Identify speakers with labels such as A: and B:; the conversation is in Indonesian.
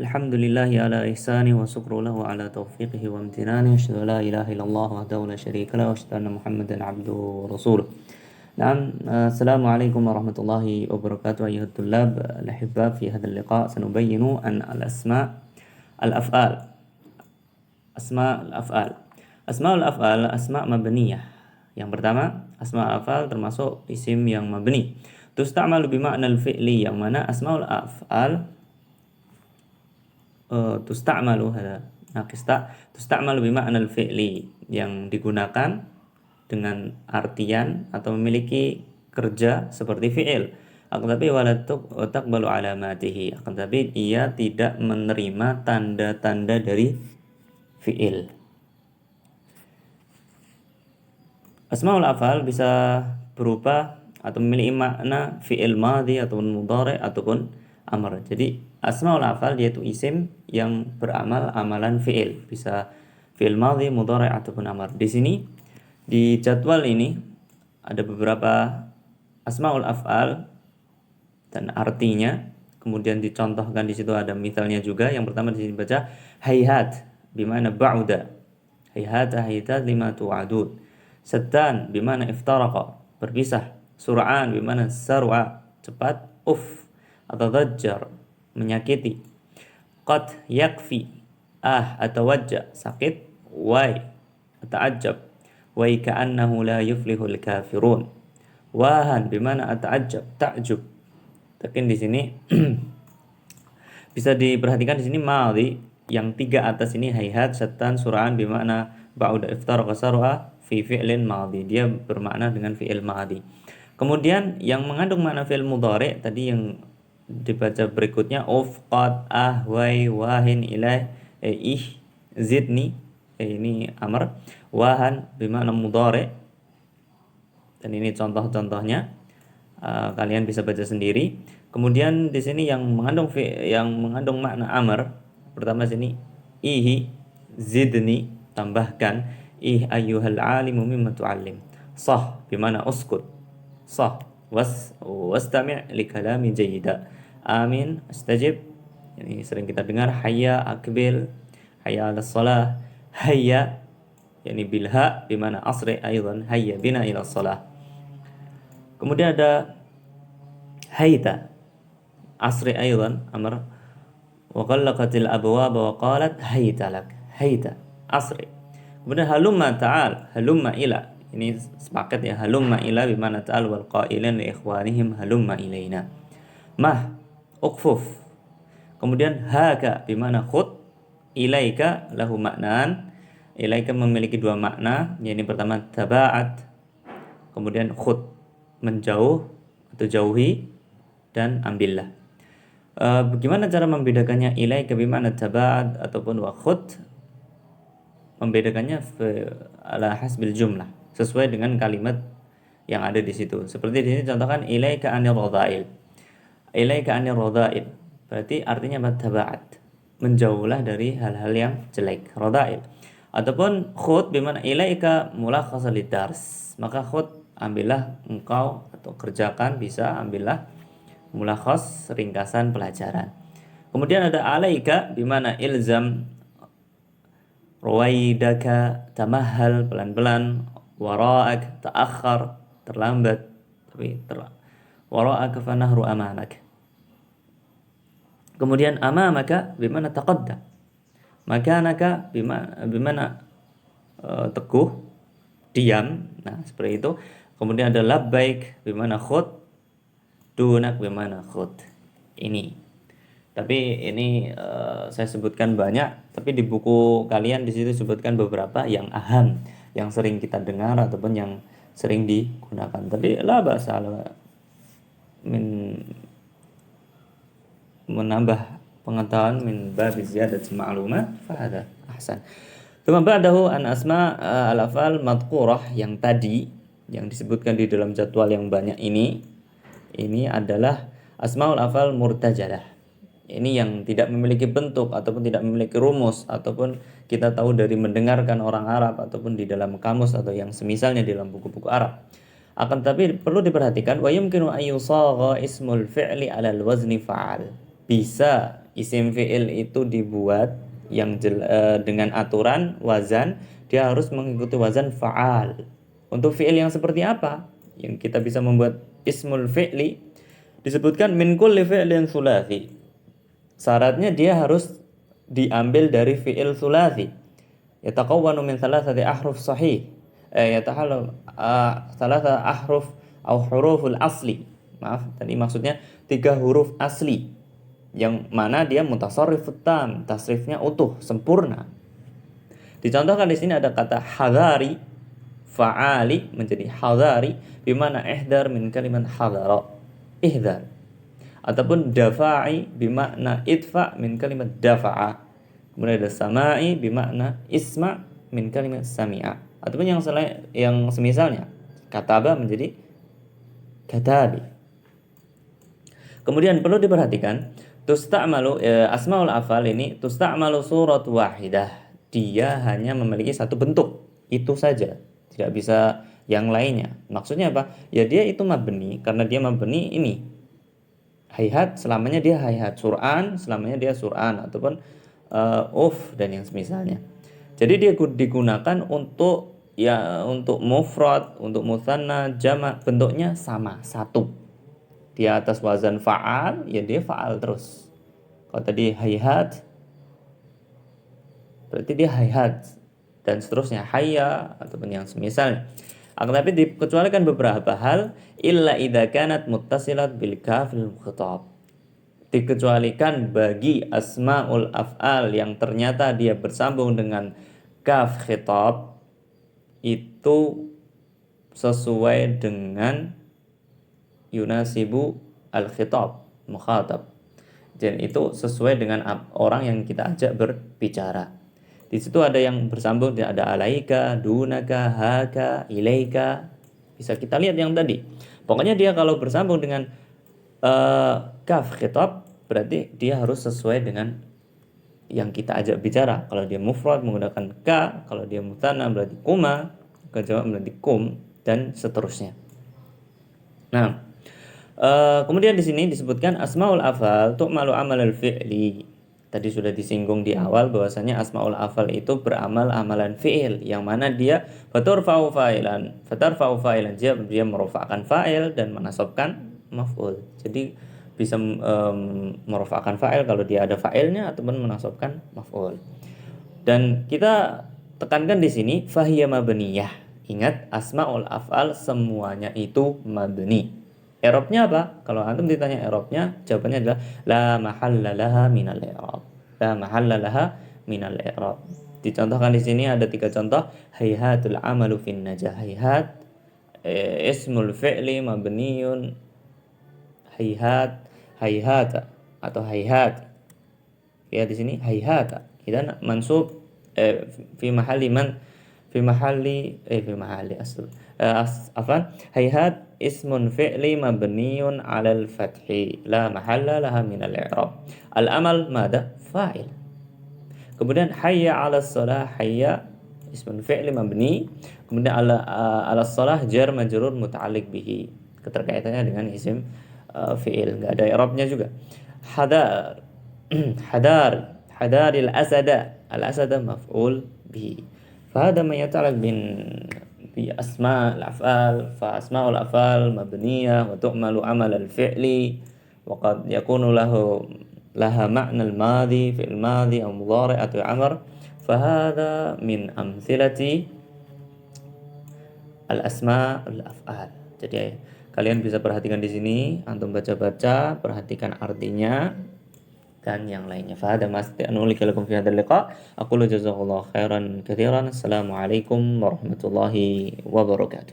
A: Alhamdulillahi ala ihsani wa syukru lahu ala taufiqihi wa amtinani. Asyhadu an la ilaha illallah wahdahu la syarika lahu wa asyhadu anna Muhammadan abduhu wa rasuluh. Naam, assalamualaikum warahmatullahi wabarakatuh. Ayyuhat tullab al-ahibba, fi hadzal liqa' sanubayyinu an al-asma' al-af'al. Asma' al-af'al. Asma' al-af'al asma' mabniyah. Yang pertama, asma' al-af'al termasuk isim yang mabni. Tusta'malu bi ma'na al-fi'li, yang mana asma'ul af'al tusta'malu hada naqista tusta'malu bi ma'na al-fi'li, yang digunakan dengan artian atau memiliki kerja seperti fi'il. Akan tapi wala taqbalu alamatihi, akan tapi ia tidak menerima tanda-tanda dari fi'il. Asmaul af'al bisa berupa atau memiliki makna fi'il madhi ataupun mudhari ataupun amr. Jadi asmaul af'al yaitu isim yang beramal amalan fi'il, bisa fi'il madhi, mudhari ataupun amr. Di sini di jadwal ini ada beberapa asmaul af'al dan artinya, kemudian dicontohkan di situ ada misalnya juga. Yang pertama di sini baca hayhat bimana ba'uda, hayhat hayhat lima tu'adun. Setan bimana iftaraqa, berpisah. Sur'an bimana sar'a, cepat. Atau dajjar, menyakiti. Qad yakfi, atawajja, sakit. Wai, ata'ajjab, wai ka'annahu la yuflihul kafirun. Wahan bimana ata'ajjab, ta'jub. Tapi di sini bisa diperhatikan di sini madhi yang tiga atas ini, hayhat, setan, sur'an bimana ba'uda, iftaraqa, sar'a fi fi'lin madhi, dia bermakna dengan fi'il madhi. Kemudian yang mengandung makna fi'il mudhari tadi yang dibaca berikutnya, qad, wai, wahin, ilaih, zidni, ini amr. Wahan bermakna mudhari, dan ini contoh-contohnya, kalian bisa baca sendiri. Kemudian di sini yang mengandung makna amr, pertama sini zidni, tambahkan ayyuhal alimu mimma tu'allim. Sah bimana uskut, sah. Wastami' li kalami jayyida. Amin, astajib, ini sering kita dengar. Hayya, akbil, hayya 'alas shalah. Hayya yani bilha bimana asri, aidan hayya bina ila shalah. Kemudian ada hayta, asri aidan amr. Wa qallaqatil abwaba wa qalat hayta lak, hayta asri. Kemudian halumma ta'al, halumma ila, ini sepaket ya, halumma ila bimana ta'al wal qailan li ikhwanihim halumma ilaina. Mah, uqfuf. Kemudian haka bimana khud, ilaika lahu maknan. Ilaika memiliki dua makna, yaitu pertama taba'at, kemudian khud, menjauh atau jauhi, dan ambillah. Bagaimana cara membedakannya ilaika bimana taba'at ataupun wa khud? Membedakannya ala hasbil jumlah, sesuai dengan kalimat yang ada di situ. Seperti di sini contohkan ilaika anir radha'il. Ilaika anir radha'il berarti artinya taba'at, menjauhlah dari hal-hal yang jelek, radha'il. Ataupun khud bimana ilaika mulakhasa lidars, maka khud, ambillah engkau atau kerjakan, bisa ambillah mulakhas, ringkasan pelajaran. Kemudian ada alaika bimana ilzam, ruwaidaka, tamahal, pelan-pelan. Wara'ak, ta'akhir, terlambat, tapi wara'aka fanahru amamak. Kemudian amamaka bimana taqaddam, makanaka bimana teguh, diam. Nah, seperti itu. Kemudian ada labbaik bimana khud, dunak bimana khud. Ini. Tapi ini saya sebutkan banyak, tapi di buku kalian di situ sebutkan beberapa yang aham, yang sering kita dengar ataupun yang sering digunakan. Tapi la ba'sa min menambah pengetahuan min babi ziyadat ma'lumat fa hada ahsan. Tsumma ba'dahu an asma al-af'al madhkurah, yang tadi yang disebutkan di dalam jadwal yang banyak ini adalah asmaul af'al murtajalah. Ini yang tidak memiliki bentuk ataupun tidak memiliki rumus, ataupun kita tahu dari mendengarkan orang Arab ataupun di dalam kamus atau yang semisalnya di dalam buku-buku Arab. Akan tapi perlu diperhatikan, wa yumkinu an yusagha ismul fi'li 'ala al-wazni fa'al. Bisa isim fi'il itu dibuat dengan aturan wazan, dia harus mengikuti wazan fa'al. Untuk fi'il yang seperti apa? Yang kita bisa membuat ismul fi'li disebutkan min kulli fi'lin thulathi. Syaratnya dia harus diambil dari fi'il thulathi. Yataqawwanu min thalathati ahruf sahih. Yatahallu thalatha ahruf au huruful asli. Maaf, tadi maksudnya 3 huruf asli yang mana dia mutasarrif tam, tasrifnya utuh, sempurna. Dicontohkan di sini ada kata hadari, fa'ali menjadi hadari bimana ihdar min kalimat hadara, ihdar. Ataupun dafa'i bimakna idfa min kalimat dafa'a. Kemudian ada sama'i bimakna isma min kalimat sami'a. Ataupun yang semisalnya, kataba menjadi katabi. Kemudian perlu diperhatikan tusta'malu asmaul afal ini tusta'malu surat wahidah. Dia hanya memiliki satu bentuk, itu saja. Tidak bisa yang lainnya. Maksudnya apa? Ya dia itu mabni, karena dia mabni ini. Hayhat selamanya dia hayhat, sur'an selamanya dia sur'an, ataupun dan yang semisalnya. Jadi dia digunakan untuk mufrad, untuk mutsanna, jamak, bentuknya sama, satu. Di atas wazan fa'al, ya dia fa'al terus. Kalau tadi hayhat, berarti dia hayhat, dan seterusnya hayya ataupun yang semisal. Akan tapi dikecualikan beberapa hal, illa idza kanat muttasilat bil kafil khitab. Dikecualikan bagi asmaul af'al yang ternyata dia bersambung dengan kaf khitab, itu sesuai dengan yunasibu al-khitab, mukhatab. Dan itu sesuai dengan orang yang kita ajak berbicara. Di situ ada yang bersambung, ada alaika, dunaka, haka, ilaika. Bisa kita lihat yang tadi. Pokoknya dia kalau bersambung dengan kaf khitab, berarti dia harus sesuai dengan yang kita ajak bicara. Kalau dia mufrad menggunakan ka, kalau dia mutsanna berarti kuma, kalau jamak berarti kum, dan seterusnya. Nah, kemudian di sini disebutkan asmaul afal tu'malu amal al-fi'li. Tadi sudah disinggung di awal bahwasanya asmaul afal itu beramal amalan fi'il, yang mana dia fatarfa'u fa'ilan, dia merofakkan fa'il dan menasabkan maf'ul. Jadi bisa merofakkan fa'il kalau dia ada fa'ilnya ataupun menasabkan maf'ul. Dan kita tekankan di sini fahiya mabniyah. Ingat, asmaul afal semuanya itu mabni. I'rabnya apa? Kalau antum ditanya i'rabnya, jawabannya adalah la mahalla laha minal i'rab. La mahalla laha minal i'rab. Dicontohkan di sini ada 3 contoh. Hayhatul amalu fin najah. Hayhat ismul fi'li mabniyun hayhata atau hayhat. Ya di sini hayhata. Idan mansub fi mahalli hayhat ismun fi'li mabniyun 'alal fathi la mahalla laha min al-i'rab. Al-amal mada? Fa'il. Kemudian hayya 'alas shalah, hayya ismun fi'li mabni, kemudian 'alas shalah jar majrur muta'alliq bihi. Keterkaitannya dengan isim fi'il, enggak ada i'rabnya juga. Hadar hadaril asada, al-asada maf'ul bihi. Fahada ma yata'allaq بأسماء الأفعال. فأسماء الأفعال مبنية وتعمل عمل الفعل وقد يكون لها معنى الماضي في الماضي أو مضارع أو أمر. فهذا من أمثلة الأسماء الأفعال. Jadi kalian bisa perhatikan di sini, antum baca-baca, perhatikan artinya dan yang lainnya. Fahada masta'anu lakum fi hadzal liqa. Aqulu jazakallahu khairan katsiran. Assalamualaikum warahmatullahi wabarakatuh.